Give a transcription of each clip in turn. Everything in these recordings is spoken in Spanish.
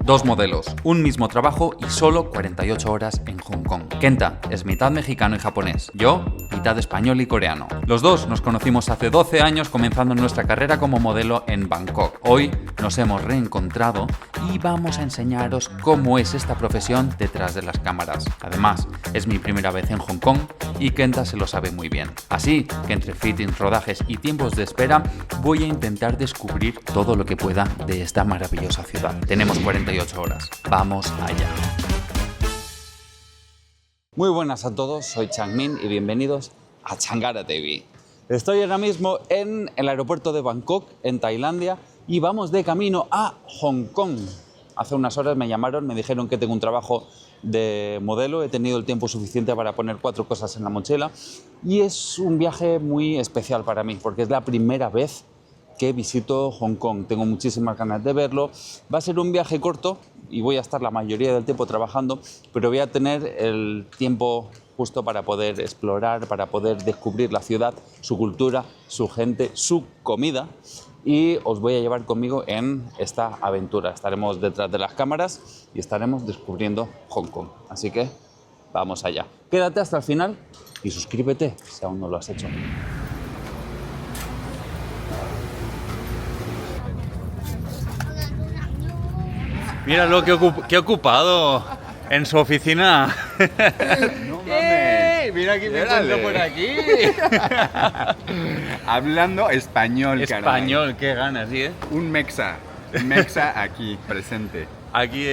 Dos modelos, un mismo trabajo y solo 48 horas en Hong Kong. Kenta es mitad mexicano y japonés, yo mitad español y coreano. Los dos nos conocimos hace 12 años comenzando nuestra carrera como modelo en Bangkok. Hoy nos hemos reencontrado y vamos a enseñaros cómo es esta profesión detrás de las cámaras. Además, es mi primera vez en Hong Kong y Kenta se lo sabe muy bien. Así que entre fittings, rodajes y tiempos de espera voy a intentar descubrir todo lo que pueda de esta maravillosa ciudad. Tenemos 48 horas. Vamos allá. Muy buenas a todos, soy Changmin y bienvenidos a Changara TV. Estoy ahora mismo en el aeropuerto de Bangkok, en Tailandia, y vamos de camino a Hong Kong. Hace unas horas me llamaron, me dijeron que tengo un trabajo de modelo, he tenido el tiempo suficiente para poner 4 cosas en la mochila y es un viaje muy especial para mí porque es la primera vez que visito Hong Kong. Tengo muchísimas ganas de verlo. Va a ser un viaje corto y voy a estar la mayoría del tiempo trabajando, pero voy a tener el tiempo justo para poder explorar, para poder descubrir la ciudad, su cultura, su gente, su comida. Y os voy a llevar conmigo en esta aventura. Estaremos detrás de las cámaras y estaremos descubriendo Hong Kong. Así que vamos allá. Quédate hasta el final y suscríbete si aún no lo has hecho. Míralo, qué ocupado en su oficina. No mames. Mira quién me encuentro por aquí. Hablando español, Español, qué ganas, ¿sí? Un mexa aquí, presente. Aquí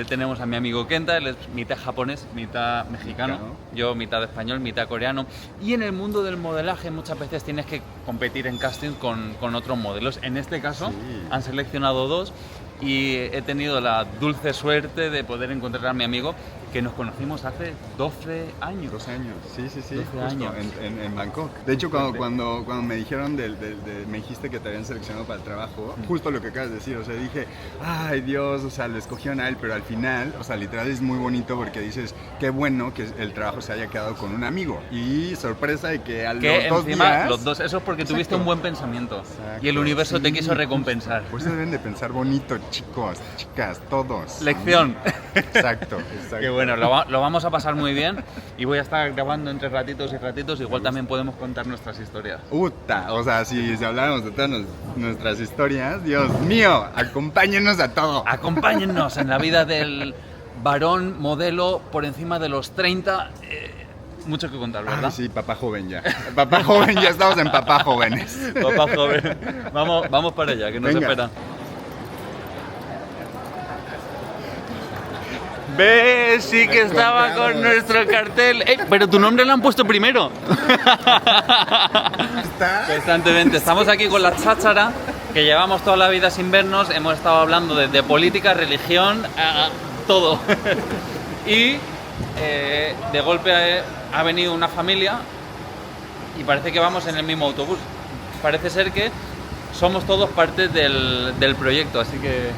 tenemos a mi amigo Kenta, él es mitad japonés, mitad mexicano, yo mitad español, mitad coreano. Y en el mundo del modelaje muchas veces tienes que competir en casting con otros modelos. En este caso han seleccionado 2 y he tenido la dulce suerte de poder encontrar a mi amigo que nos conocimos hace 12 años. 12 años, sí, 12 años. En Bangkok. De hecho, cuando me dijeron, me dijiste que te habían seleccionado para el trabajo, justo lo que acabas de decir, o sea, dije, ay Dios, o sea, lo escogieron a él, pero al final, o sea, literal es muy bonito porque dices, qué bueno que el trabajo se haya quedado con un amigo. Y sorpresa de que a los 2 días... Los dos, eso es porque tuviste un buen pensamiento. Y el universo te quiso recompensar. Por eso deben de pensar bonito, chicos, chicas, todos. Lección. Exacto. Qué bueno, lo vamos a pasar muy bien y voy a estar grabando entre ratitos y ratitos, igual también podemos contar nuestras historias. O sea, si habláramos de todas nuestras historias, Dios mío, acompáñennos a todo. Acompáñennos en la vida del varón modelo por encima de los 30. Mucho que contar, ¿verdad? Sí, papá joven ya. Papá joven, ya estamos en papá jóvenes. Papá joven. Vamos para allá, que nos espera. ¿Ves? Sí que estaba con nuestro cartel. Pero tu nombre lo han puesto primero. Constantemente. Estamos aquí con la cháchara, que llevamos toda la vida sin vernos. Hemos estado hablando de política, religión, todo. Y de golpe ha venido una familia y parece que vamos en el mismo autobús. Parece ser que somos todos parte del proyecto, así que...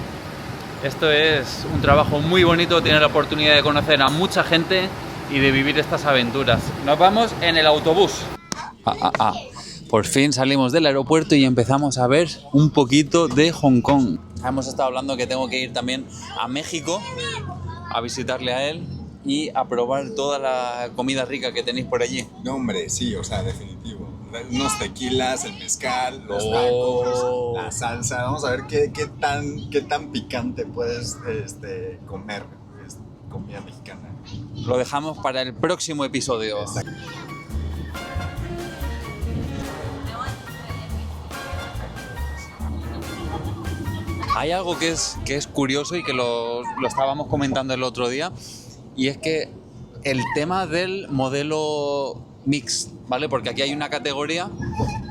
Esto es un trabajo muy bonito, tener la oportunidad de conocer a mucha gente y de vivir estas aventuras. Nos vamos en el autobús. Por fin salimos del aeropuerto y empezamos a ver un poquito de Hong Kong. Hemos estado hablando que tengo que ir también a México a visitarle a él y a probar toda la comida rica que tenéis por allí. No, hombre, sí, o sea, definitivo. Unos tequilas, el mezcal, los tacos, la salsa. Vamos a ver qué tan picante puedes comer comida mexicana. Lo dejamos para el próximo episodio. Exacto. Hay algo que es curioso y que lo estábamos comentando el otro día, y es que el tema del modelo mix, ¿vale? Porque aquí hay una categoría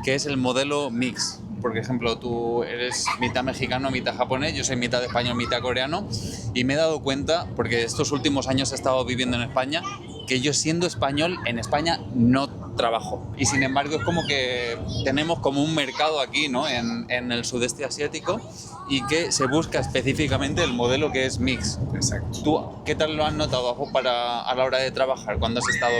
que es el modelo mix. Por ejemplo, tú eres mitad mexicano, mitad japonés, yo soy mitad español, mitad coreano, y me he dado cuenta, porque estos últimos años he estado viviendo en España, que yo siendo español en España no trabajo. Y sin embargo es como que tenemos como un mercado aquí, ¿no? en el sudeste asiático, y que se busca específicamente el modelo que es mix. Exacto. ¿Tú qué tal lo has notado a la hora de trabajar cuando has estado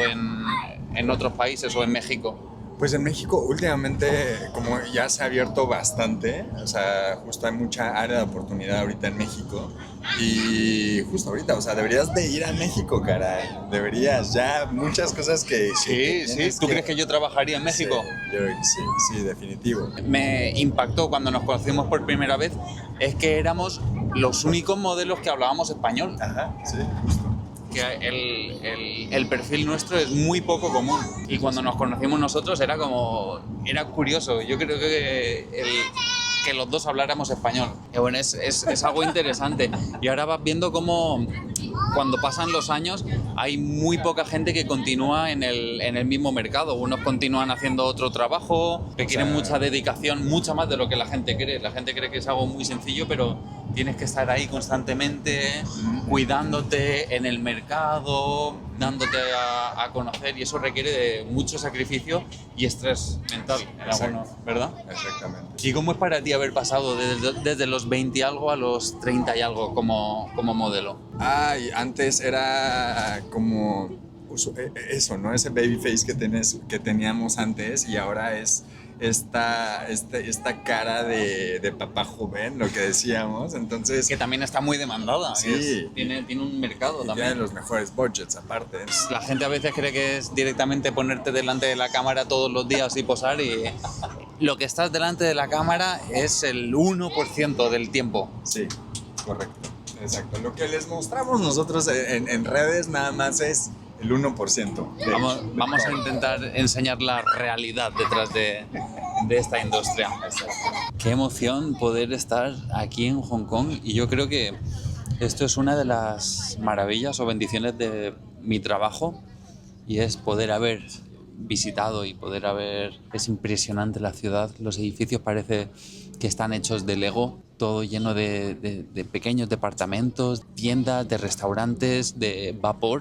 en otros países o en México? Pues en México últimamente como ya se ha abierto bastante, o sea, justo hay mucha área de oportunidad ahorita en México Y justo ahorita, o sea, deberías de ir a México, caray. Deberías, ya muchas cosas que tienes ¿Tú crees que yo trabajaría en México? Sí, yo creo que sí, sí, definitivo. Me impactó cuando nos conocimos por primera vez, es que éramos los únicos modelos que hablábamos español. Ajá, sí, justo. Que el perfil nuestro es muy poco común. Y cuando nos conocimos nosotros era curioso. Yo creo que los dos habláramos español. Y bueno, es algo interesante. Y ahora vas viendo cómo cuando pasan los años hay muy poca gente que continúa en el mismo mercado. Unos continúan haciendo otro trabajo, requieren mucha dedicación, mucha más de lo que la gente cree. La gente cree que es algo muy sencillo, pero tienes que estar ahí constantemente, cuidándote en el mercado, dándote a conocer, y eso requiere de mucho sacrificio y estrés mental, ¿verdad? Exactamente. ¿Y cómo es para ti haber pasado desde los 20 y algo a los 30 y algo como modelo? Ay, antes era como eso, ¿no? Ese baby face que teníamos antes, y ahora es esta cara de papá joven, lo que decíamos. Entonces, Que también está muy demandada. Sí. Tiene un mercado y también. tiene los mejores budgets aparte. La gente a veces cree que es directamente ponerte delante de la cámara todos los días y posar, y lo que estás delante de la cámara es el 1% del tiempo. Sí, correcto. Exacto. Lo que les mostramos nosotros en redes nada más es el 1%. Vamos a intentar enseñar la realidad detrás de esta industria. Qué emoción poder estar aquí en Hong Kong, y yo creo que esto es una de las maravillas o bendiciones de mi trabajo, y es poder haber visitado y poder haber... Es impresionante la ciudad, los edificios parece que están hechos de Lego, todo lleno de pequeños departamentos, tiendas, de restaurantes, de vapor.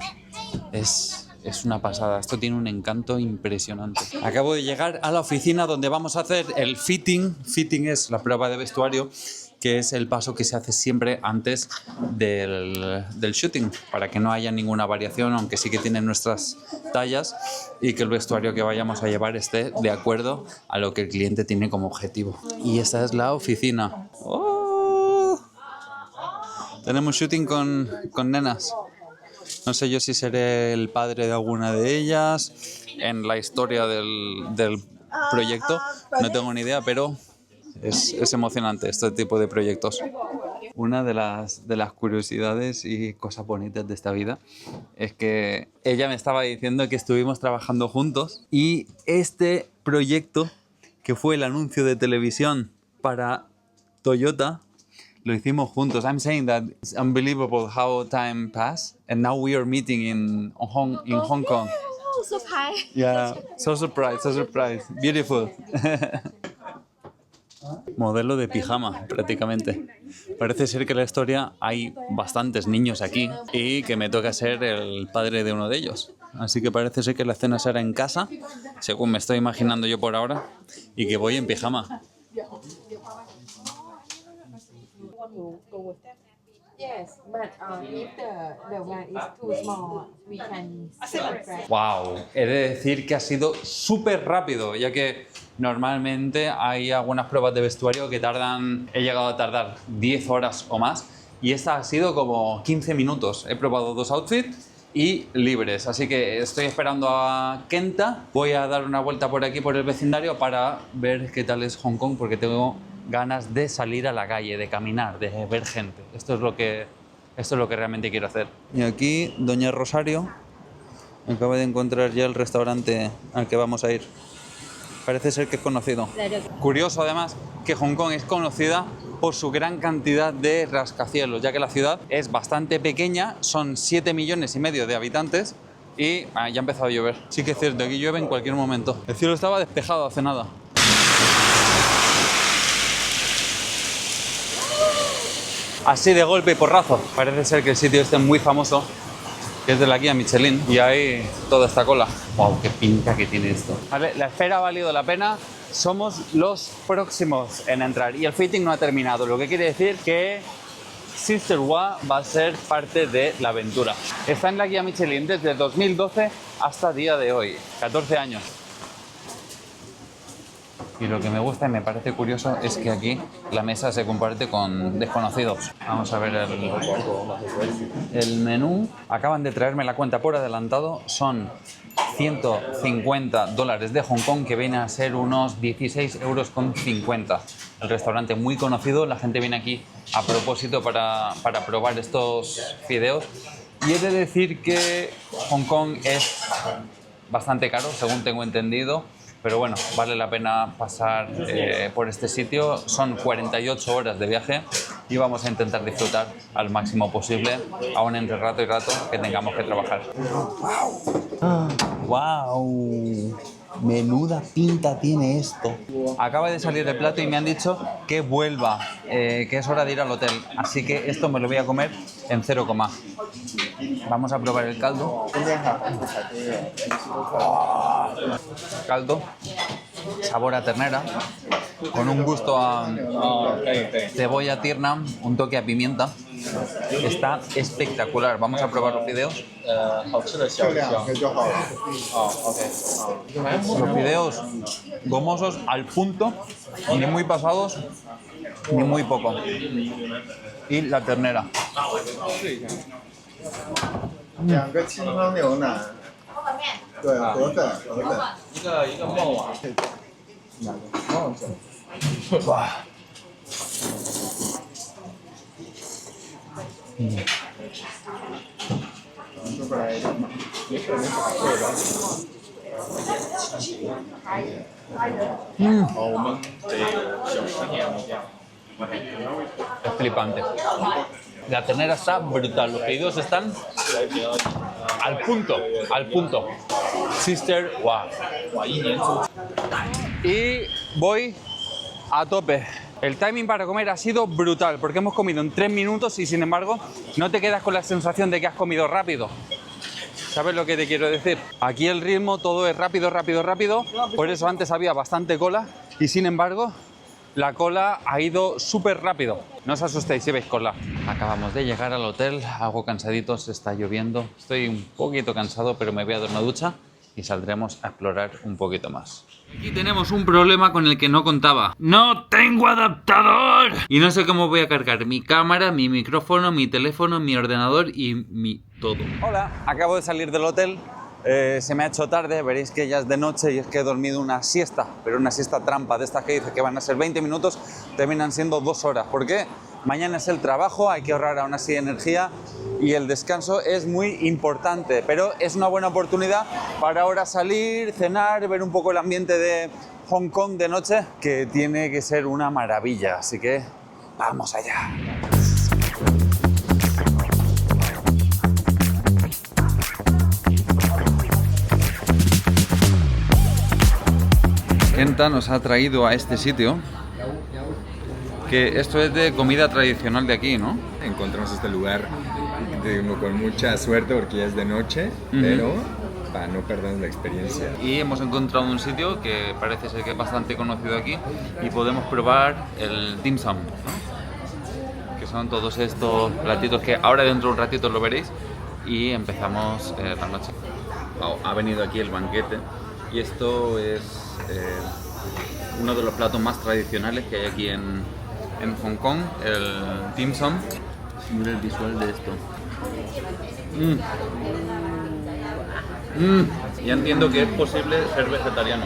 Es una pasada, esto tiene un encanto impresionante. Acabo de llegar a la oficina donde vamos a hacer el fitting. Fitting es la prueba de vestuario, que es el paso que se hace siempre antes del shooting, para que no haya ninguna variación, aunque sí que tienen nuestras tallas, y que el vestuario que vayamos a llevar esté de acuerdo a lo que el cliente tiene como objetivo. Y esta es la oficina. ¡Oh! Tenemos shooting con nenas. No sé yo si seré el padre de alguna de ellas en la historia del proyecto, no tengo ni idea, pero es emocionante este tipo de proyectos. Una de las curiosidades y cosas bonitas de esta vida es que ella me estaba diciendo que estuvimos trabajando juntos, y este proyecto, que fue el anuncio de televisión para Toyota, lo hicimos juntos. I'm saying that it's unbelievable how time passed, and now we are meeting in Hong Kong. Oh, surprise. Yeah, so surprised. Beautiful. Modelo de pijama, prácticamente. Parece ser que en la historia hay bastantes niños aquí y que me toca ser el padre de uno de ellos. Así que parece ser que la cena será en casa, según me estoy imaginando yo por ahora, y que voy en pijama. Yes, but if the one is too small, we can separate. Wow, he de decir que ha sido súper rápido, ya que normalmente hay algunas pruebas de vestuario que he llegado a tardar 10 horas o más, y esta ha sido como 15 minutos. He probado 2 outfits y libres, así que estoy esperando a Kenta. Voy a dar una vuelta por aquí, por el vecindario, para ver qué tal es Hong Kong, porque tengo ganas de salir a la calle, de caminar, de ver gente. Esto es lo que realmente quiero hacer. Y aquí Doña Rosario acaba de encontrar ya el restaurante al que vamos a ir. Parece ser que es conocido. Curioso además que Hong Kong es conocida por su gran cantidad de rascacielos, ya que la ciudad es bastante pequeña, son 7,5 millones de habitantes, y ya ha empezado a llover. Sí que es cierto, aquí llueve en cualquier momento. El cielo estaba despejado hace nada. Así de golpe y porrazo. Parece ser que el sitio este es muy famoso, que es de la guía Michelin, y ahí toda esta cola. ¡Wow! ¡Qué pinta que tiene esto! Vale, la espera ha valido la pena. Somos los próximos en entrar y el fitting no ha terminado, lo que quiere decir que Sister Wa va a ser parte de la aventura. Está en la guía Michelin desde 2012 hasta el día de hoy, 14 años. Y lo que me gusta y me parece curioso es que aquí la mesa se comparte con desconocidos. Vamos a ver el menú. Acaban de traerme la cuenta por adelantado. Son $150 de Hong Kong, que viene a ser unos 16,50 €. El restaurante muy conocido, la gente viene aquí a propósito para probar estos fideos. Y he de decir que Hong Kong es bastante caro, según tengo entendido. Pero bueno, vale la pena pasar por este sitio. Son 48 horas de viaje y vamos a intentar disfrutar al máximo posible, aún entre rato y rato que tengamos que trabajar. ¡Wow! Menuda pinta tiene esto. Acaba de salir el plato y me han dicho que vuelva, que es hora de ir al hotel. Así que esto me lo voy a comer en 0, Vamos a probar el caldo. Caldo, sabor a ternera, con un gusto a cebolla tierna, un toque a pimienta. Está espectacular. Vamos a probar los fideos. Los fideos gomosos al punto, ni muy pasados ni muy poco. Y la ternera. Es flipante. La ternera está brutal, los fideos están al punto, al punto. Sister, wow. Y voy a tope. El timing para comer ha sido brutal, porque hemos comido en 3 minutos y sin embargo no te quedas con la sensación de que has comido rápido. ¿Sabes lo que te quiero decir? Aquí el ritmo, todo es rápido, rápido, rápido. Por eso antes había bastante cola y sin embargo la cola ha ido súper rápido. No os asustéis si veis cola. Acabamos de llegar al hotel, algo cansaditos, está lloviendo. Estoy un poquito cansado, pero me voy a dar una ducha y saldremos a explorar un poquito más. Aquí tenemos un problema con el que no contaba. ¡No tengo adaptador! Y no sé cómo voy a cargar mi cámara, mi micrófono, mi teléfono, mi ordenador y mi todo. Hola, acabo de salir del hotel. Se me ha hecho tarde, veréis que ya es de noche y es que he dormido una siesta, pero una siesta trampa de estas que dice que van a ser 20 minutos, terminan siendo 2 horas. ¿Por qué? Mañana es el trabajo, hay que ahorrar aún así energía y el descanso es muy importante, pero es una buena oportunidad para ahora salir, cenar, ver un poco el ambiente de Hong Kong de noche, que tiene que ser una maravilla, así que vamos allá. Kenta nos ha traído a este sitio, que esto es de comida tradicional de aquí, ¿no? Encontramos este lugar con mucha suerte porque ya es de noche, pero para no perder la experiencia. Y hemos encontrado un sitio que parece ser que es bastante conocido aquí y podemos probar el dim sum, ¿no? Que son todos estos platitos que ahora dentro de un ratito lo veréis y empezamos la noche. Wow, ha venido aquí el banquete y esto es uno de los platos más tradicionales que hay aquí en Hong Kong, el dim sum. Mira el visual de esto. Ya entiendo que es posible ser vegetariano.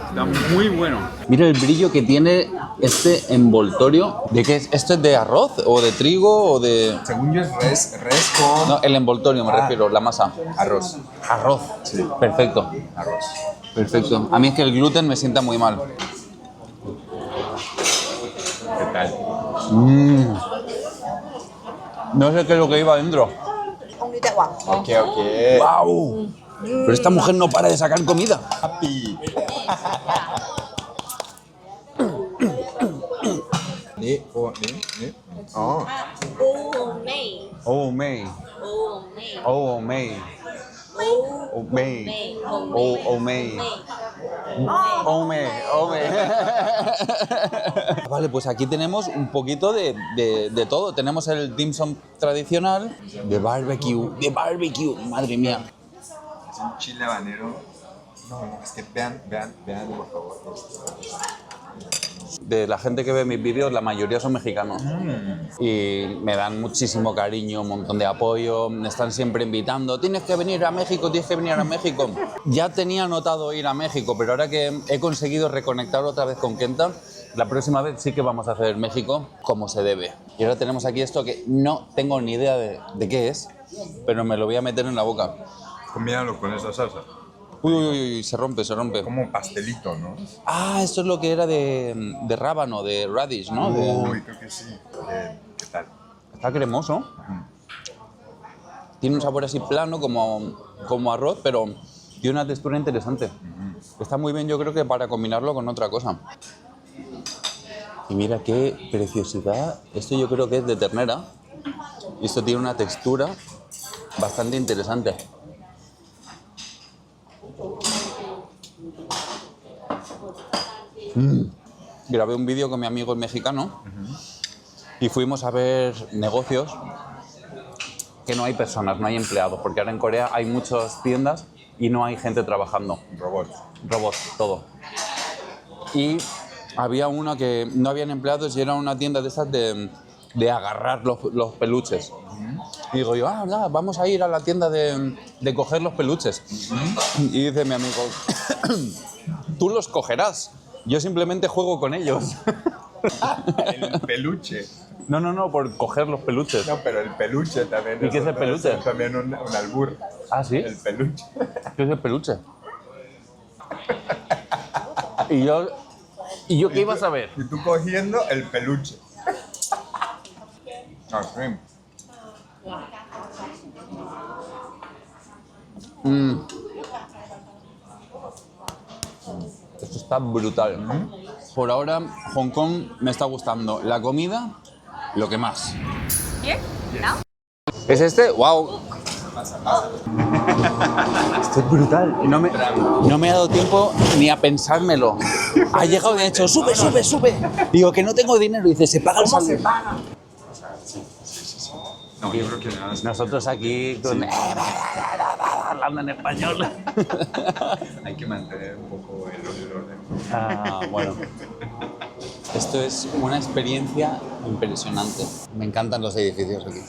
Está muy bueno. Mira el brillo que tiene este envoltorio. ¿De qué es? ¿Esto es de arroz o de trigo o de...? Según yo es res con... No, el envoltorio me refiero, la masa. Arroz. Arroz. Sí. Perfecto. Arroz. Perfecto. A mí es que el gluten me sienta muy mal. ¿Qué tal? No sé qué es lo que iba adentro. Ok. ¡Wow! Pero esta mujer no para de sacar comida. Happy. Oh. Oh, May. Oh, May. Oh, May. Oh, May. Oh, May. Oh, May. Vale, pues aquí tenemos un poquito de todo. Tenemos el dim sum tradicional de barbecue. Madre mía. Es un chile habanero No, es que vean, por favor. De la gente que ve mis vídeos, la mayoría son mexicanos. Y me dan muchísimo cariño, un montón de apoyo, me están siempre invitando, tienes que venir a México, tienes que venir a México. Ya tenía anotado ir a México, pero ahora que he conseguido reconectar otra vez con Kenta, la próxima vez sí que vamos a hacer México como se debe. Y ahora tenemos aquí esto que no tengo ni idea de qué es, pero me lo voy a meter en la boca. Combínalo con esa salsa. Uy, uy, uy, se rompe, se rompe. Como un pastelito, ¿no? Ah, esto es lo que era de rábano, de radish, ¿no? Uy, creo que sí. ¿Qué tal? Está cremoso. Tiene un sabor así plano como arroz, pero tiene una textura interesante. Está muy bien, yo creo que para combinarlo con otra cosa. Y mira qué preciosidad. Esto yo creo que es de ternera. Y esto tiene una textura bastante interesante. Grabé un vídeo con mi amigo el mexicano y fuimos a ver negocios que no hay personas, no hay empleados, porque ahora en Corea hay muchas tiendas y no hay gente trabajando. Robots, todo. Y había una que no habían empleados y era una tienda de esas de agarrar los peluches. Y digo yo, vamos a ir a la tienda de coger los peluches. Y dice mi amigo, tú los cogerás, yo simplemente juego con ellos. El peluche. No, por coger los peluches. No, pero el peluche también. ¿Y qué es el peluche? Es también un albur. ¿Ah, sí? El peluche. ¿Qué es el peluche? ¿Y yo qué iba a saber? Y tú cogiendo el peluche. Ah, sí. Esto está brutal. Por ahora, Hong Kong me está gustando. La comida, lo que más. Here? Now? ¿Es este? ¡Wow! Esto es brutal. No me ha dado tiempo ni a pensármelo. Ha llegado y ha dicho, sube. Digo, que no tengo dinero. Y dice, se paga el saldo. No, yo creo que nada. Nosotros aquí con... hablando en español. Hay que mantener un poco el orden. Bueno. Esto es una experiencia impresionante. Me encantan los edificios aquí.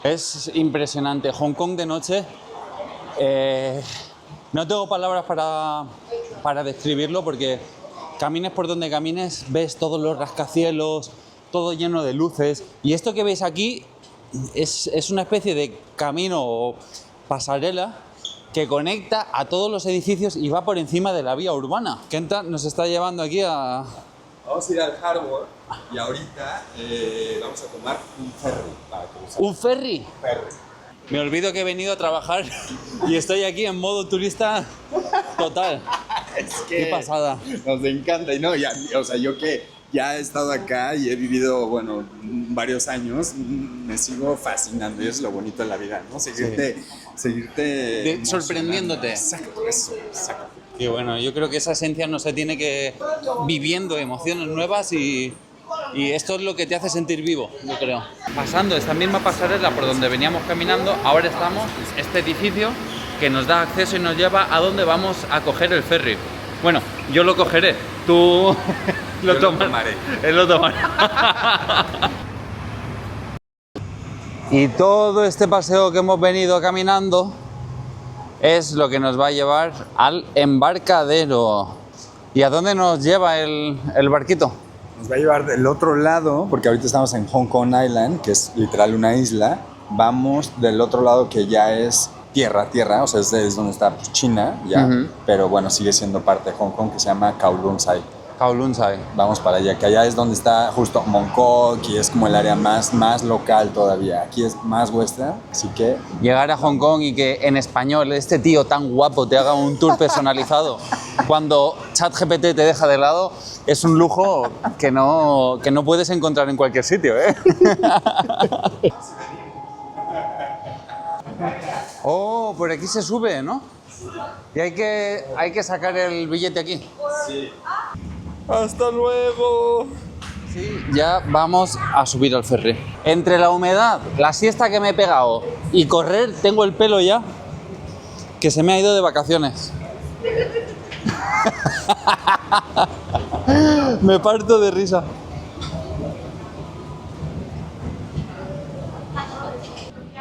Es impresionante. Hong Kong de noche. No tengo palabras para describirlo porque camines por donde camines, ves todos los rascacielos, todo lleno de luces. Y esto que veis aquí es una especie de camino o pasarela que conecta a todos los edificios y va por encima de la vía urbana. Kenta nos está llevando aquí a... Vamos a ir al hardware y ahorita vamos a tomar un ferry para cruzar. ¿Un ferry? Ferry. Me olvido que he venido a trabajar y estoy aquí en modo turista total. Es que Qué pasada. Nos encanta. Y no, ya, o sea, yo que ya he estado acá y he vivido, bueno, varios años, me sigo fascinando. Y eso es lo bonito de la vida, ¿no? Seguirte sorprendiéndote. Exacto, eso, exacto. Y bueno, yo creo que esa esencia no se tiene que viviendo emociones nuevas y esto es lo que te hace sentir vivo, yo creo. Pasando esta misma pasarela por donde veníamos caminando, ahora estamos en este edificio que nos da acceso y nos lleva a donde vamos a coger el ferry. Bueno, yo lo cogeré, tú lo tomaré. Él lo tomará. Y todo este paseo que hemos venido caminando es lo que nos va a llevar al embarcadero. ¿Y a dónde nos lleva el barquito? Nos va a llevar del otro lado, porque ahorita estamos en Hong Kong Island, que es literal una isla. Vamos del otro lado que ya es tierra, o sea, es donde está pues, China, ya, pero bueno, sigue siendo parte de Hong Kong, que se llama Kowloon Sai. Kowloon Sai. Vamos para allá, que allá es donde está justo Mong Kok y es como el área más local todavía. Aquí es más western, así que... Llegar a Hong Kong y que en español este tío tan guapo te haga un tour personalizado cuando ChatGPT te deja de lado es un lujo que no puedes encontrar en cualquier sitio, ¿eh? Oh, por aquí se sube, ¿no? Y hay que sacar el billete aquí. Sí. ¡Hasta luego! Sí, ya vamos a subir al ferry. Entre la humedad, la siesta que me he pegado y correr, tengo el pelo ya que se me ha ido de vacaciones. Me parto de risa.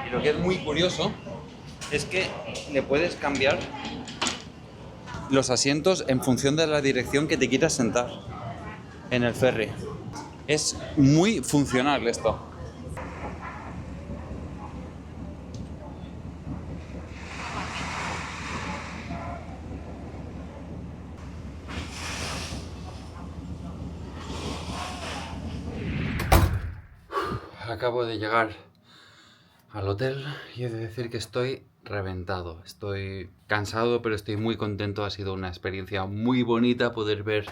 Y lo que es muy curioso es que le puedes cambiar los asientos en función de la dirección que te quieras sentar en el ferry. Es muy funcional esto. Acabo de llegar al hotel y he de decir que estoy reventado. Estoy cansado, pero estoy muy contento. Ha sido una experiencia muy bonita poder ver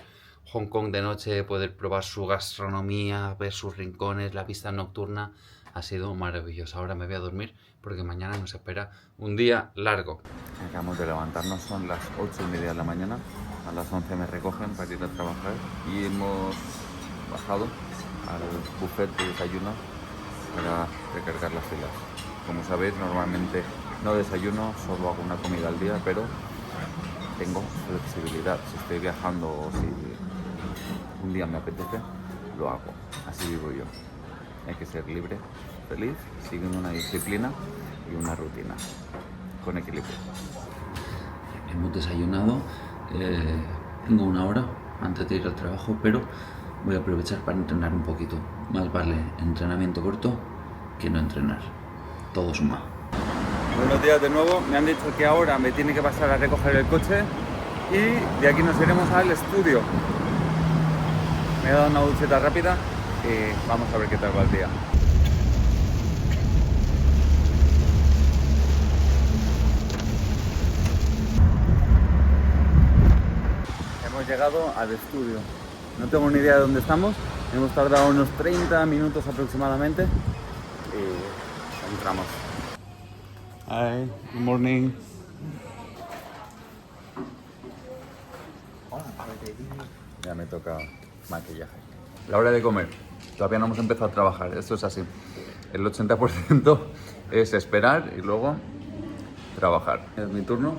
Hong Kong de noche, poder probar su gastronomía, ver sus rincones, la vista nocturna. Ha sido maravilloso. Ahora me voy a dormir porque mañana nos espera un día largo. Acabamos de levantarnos, son las 8:30 de la mañana. A las 11 me recogen para ir a trabajar y hemos bajado al buffet de desayuno para recargar las filas. Como sabéis, normalmente no desayuno, solo hago una comida al día, pero tengo flexibilidad. Si estoy viajando o si un día me apetece, lo hago. Así vivo yo. Hay que ser libre, feliz, siguiendo una disciplina y una rutina, con equilibrio. Hemos desayunado, tengo una hora antes de ir al trabajo, pero voy a aprovechar para entrenar un poquito. Más vale entrenamiento corto que no entrenar. Todo suma. Buenos días de nuevo. Me han dicho que ahora me tiene que pasar a recoger el coche y de aquí nos iremos al estudio. Me he dado una ducheta rápida y vamos a ver qué tal va el día. Hemos llegado al estudio. No tengo ni idea de dónde estamos. Hemos tardado unos 30 minutos aproximadamente y entramos. Hi, good morning. Ya me toca maquillaje. La hora de comer. Todavía no hemos empezado a trabajar. Esto es así. El 80% es esperar y luego trabajar. Es mi turno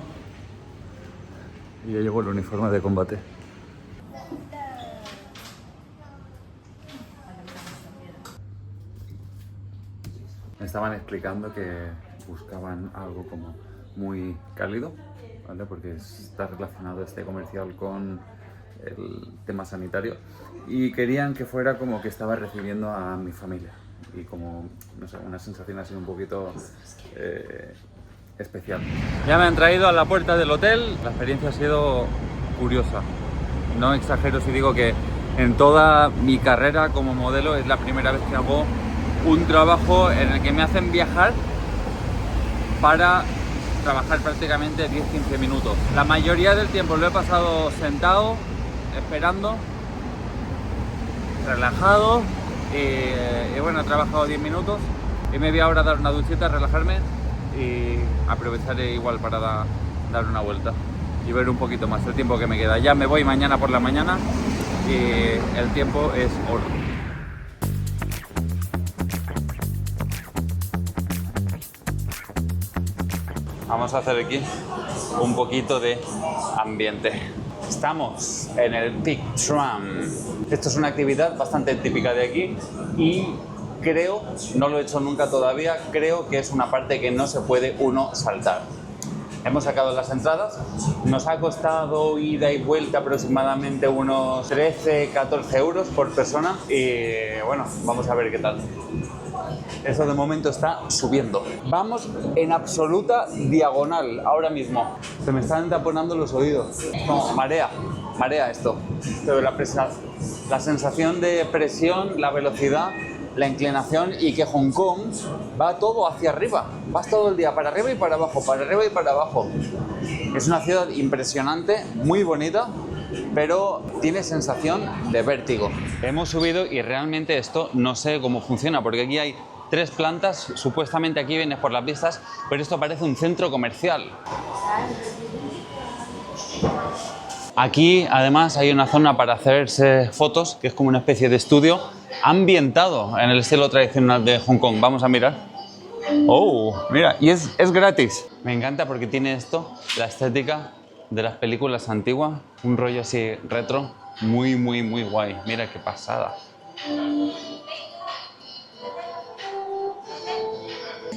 y ya llevo el uniforme de combate. Me estaban explicando que buscaban algo como muy cálido, ¿vale? Porque está relacionado este comercial con el tema sanitario y querían que fuera como que estaba recibiendo a mi familia y como, no sé, una sensación así un poquito especial. Ya me han traído a la puerta del hotel. La experiencia ha sido curiosa. No exagero si digo que en toda mi carrera como modelo es la primera vez que hago un trabajo en el que me hacen viajar para trabajar prácticamente 10-15 minutos. La mayoría del tiempo lo he pasado sentado, esperando, relajado y bueno, he trabajado 10 minutos y me voy ahora a dar una duchita, relajarme y aprovecharé igual para dar una vuelta y ver un poquito más el tiempo que me queda. Ya me voy mañana por la mañana y el tiempo es oro. Vamos a hacer aquí un poquito de ambiente. Estamos en el Peak Tram. Esto es una actividad bastante típica de aquí y creo, no lo he hecho nunca todavía, creo que es una parte que no se puede uno saltar. Hemos sacado las entradas, nos ha costado ida y vuelta aproximadamente unos 13-14 euros por persona y bueno, vamos a ver qué tal. Eso de momento está subiendo. Vamos en absoluta diagonal ahora mismo. Se me están taponando los oídos. No, marea esto. Pero la sensación de presión, la velocidad, la inclinación y que Hong Kong va todo hacia arriba. Vas todo el día para arriba y para abajo, para arriba y para abajo. Es una ciudad impresionante, muy bonita, pero tiene sensación de vértigo. Hemos subido y realmente esto no sé cómo funciona, porque aquí hay 3 plantas, supuestamente aquí vienes por las vistas, pero esto parece un centro comercial. Aquí además hay una zona para hacerse fotos, que es como una especie de estudio ambientado en el estilo tradicional de Hong Kong. Vamos a mirar. Oh, mira, y es gratis. Me encanta porque tiene esto, la estética de las películas antiguas, un rollo así retro, muy guay. Mira qué pasada.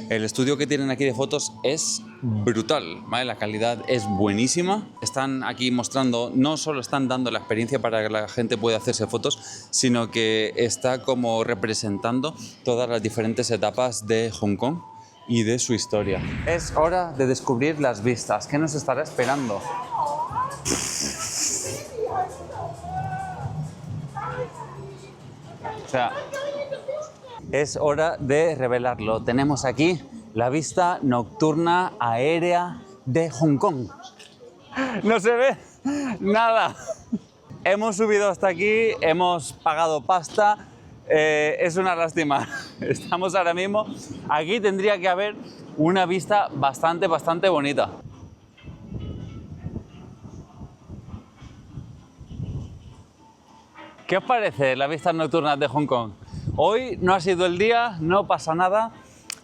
El estudio que tienen aquí de fotos es brutal, ¿vale? La calidad es buenísima. Están aquí mostrando, no solo están dando la experiencia para que la gente pueda hacerse fotos, sino que está como representando todas las diferentes etapas de Hong Kong y de su historia. Es hora de descubrir las vistas. ¿Qué nos estará esperando? O sea, es hora de revelarlo. Tenemos aquí la vista nocturna aérea de Hong Kong. No se ve nada. Hemos subido hasta aquí, hemos pagado pasta. Es una lástima. Estamos ahora mismo. Aquí tendría que haber una vista bastante bonita. ¿Qué os parece las vistas nocturnas de Hong Kong? Hoy no ha sido el día, no pasa nada.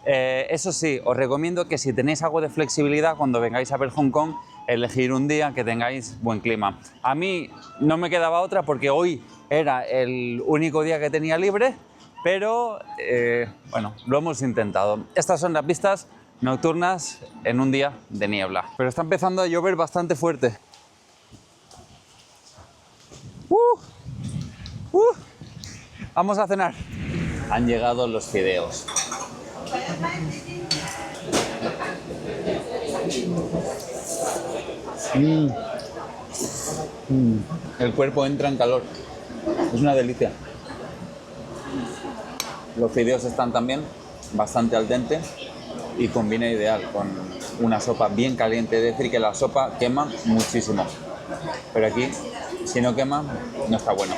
Eso sí, os recomiendo que si tenéis algo de flexibilidad cuando vengáis a ver Hong Kong, elegir un día que tengáis buen clima. A mí no me quedaba otra porque hoy era el único día que tenía libre, pero bueno, lo hemos intentado. Estas son las vistas nocturnas en un día de niebla. Pero está empezando a llover bastante fuerte. Vamos a cenar. Han llegado los fideos. El cuerpo entra en calor. Es una delicia. Los fideos están también bastante al dente y combina ideal con una sopa bien caliente. Es decir, que la sopa quema muchísimo. Pero aquí, si no quema, no está bueno.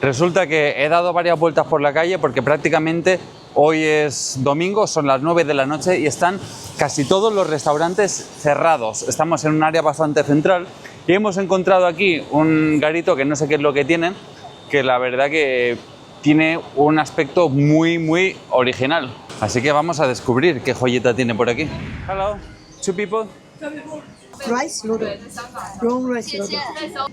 Resulta que he dado varias vueltas por la calle porque prácticamente hoy es domingo, son las 9 de la noche y están casi todos los restaurantes cerrados. Estamos en un área bastante central y hemos encontrado aquí un garito que no sé qué es lo que tienen, que la verdad que tiene un aspecto muy original. Así que vamos a descubrir qué joyita tiene por aquí. Hello, two people. Rice noodle. Wrong rice noodle.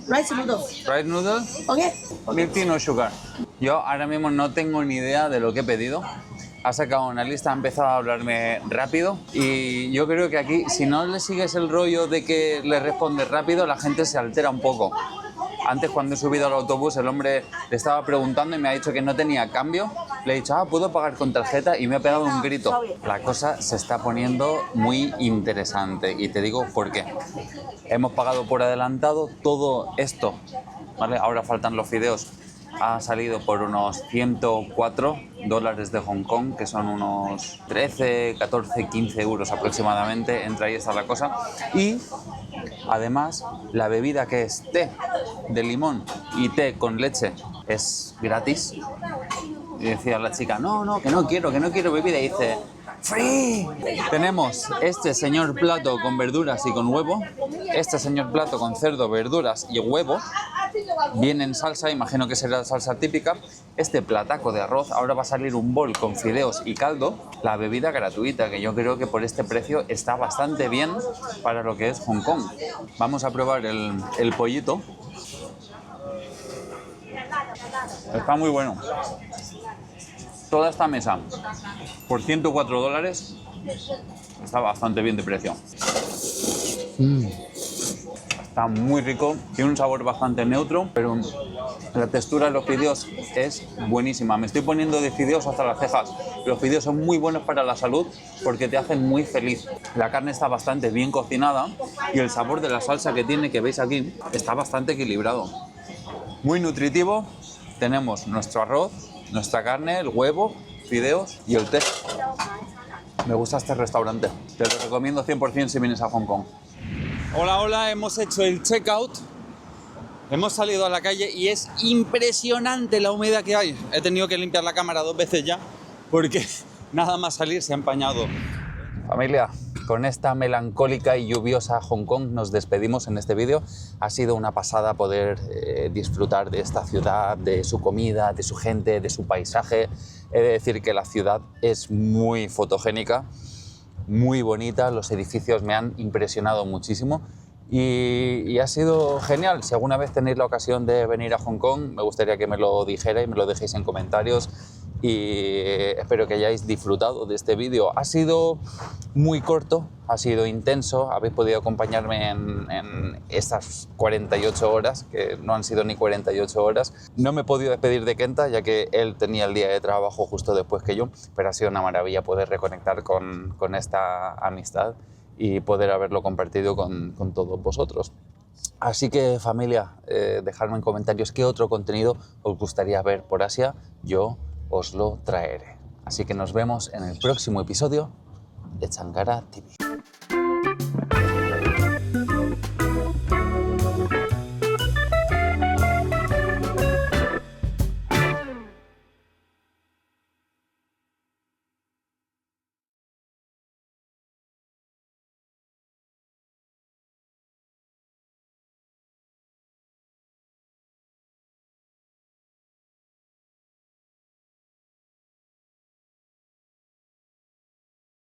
Rice noodle. Rice noodle. Okay. Milk tea, no sugar. Yo ahora mismo no tengo ni idea de lo que he pedido. Ha sacado una lista, ha empezado a hablarme rápido y yo creo que aquí, si no le sigues el rollo de que le respondes rápido, la gente se altera un poco. Antes, cuando he subido al autobús, el hombre le estaba preguntando y me ha dicho que no tenía cambio. Le he dicho, ¿puedo pagar con tarjeta? Y me ha pegado un grito. La cosa se está poniendo muy interesante y te digo por qué. Hemos pagado por adelantado todo esto, ¿vale? Ahora faltan los fideos. Ha salido por unos $104 de Hong Kong, que son unos 13, 14, 15 euros aproximadamente. Entre ahí está la cosa. Y además, la bebida, que es té de limón y té con leche, es gratis. Y decía la chica, no, que no quiero bebida. Y dice, ¡free! Tenemos este señor plato con verduras y con huevo, este señor plato con cerdo, verduras y huevo. Viene en salsa, imagino que será salsa típica. Este plataco de arroz, ahora va a salir un bol con fideos y caldo. La bebida gratuita, que yo creo que por este precio está bastante bien para lo que es Hong Kong. Vamos a probar el pollito. Está muy bueno. Toda esta mesa por $104 está bastante bien de precio. Está muy rico, tiene un sabor bastante neutro, pero la textura de los fideos es buenísima. Me estoy poniendo de fideos hasta las cejas. Los fideos son muy buenos para la salud porque te hacen muy feliz. La carne está bastante bien cocinada y el sabor de la salsa que tiene, que veis aquí, está bastante equilibrado. Muy nutritivo. Tenemos nuestro arroz, nuestra carne, el huevo, fideos y el té. Me gusta este restaurante. Te lo recomiendo 100% si vienes a Hong Kong. Hola, hemos hecho el checkout. Hemos salido a la calle y es impresionante la humedad que hay. He tenido que limpiar la cámara 2 veces ya porque nada más salir se ha empañado. Familia, con esta melancólica y lluviosa Hong Kong nos despedimos en este vídeo. Ha sido una pasada poder disfrutar de esta ciudad, de su comida, de su gente, de su paisaje. He de decir que la ciudad es muy fotogénica, muy bonita, los edificios me han impresionado muchísimo y ha sido genial. Si alguna vez tenéis la ocasión de venir a Hong Kong, me gustaría que me lo dijerais, me lo dejéis en comentarios y espero que hayáis disfrutado de este vídeo. Ha sido muy corto, ha sido intenso, habéis podido acompañarme en estas 48 horas, que no han sido ni 48 horas. No me he podido despedir de Kenta, ya que él tenía el día de trabajo justo después que yo, pero ha sido una maravilla poder reconectar con esta amistad y poder haberlo compartido con todos vosotros. Así que, familia, dejadme en comentarios qué otro contenido os gustaría ver por Asia. Yo os lo traeré. Así que nos vemos en el próximo episodio de Changara TV.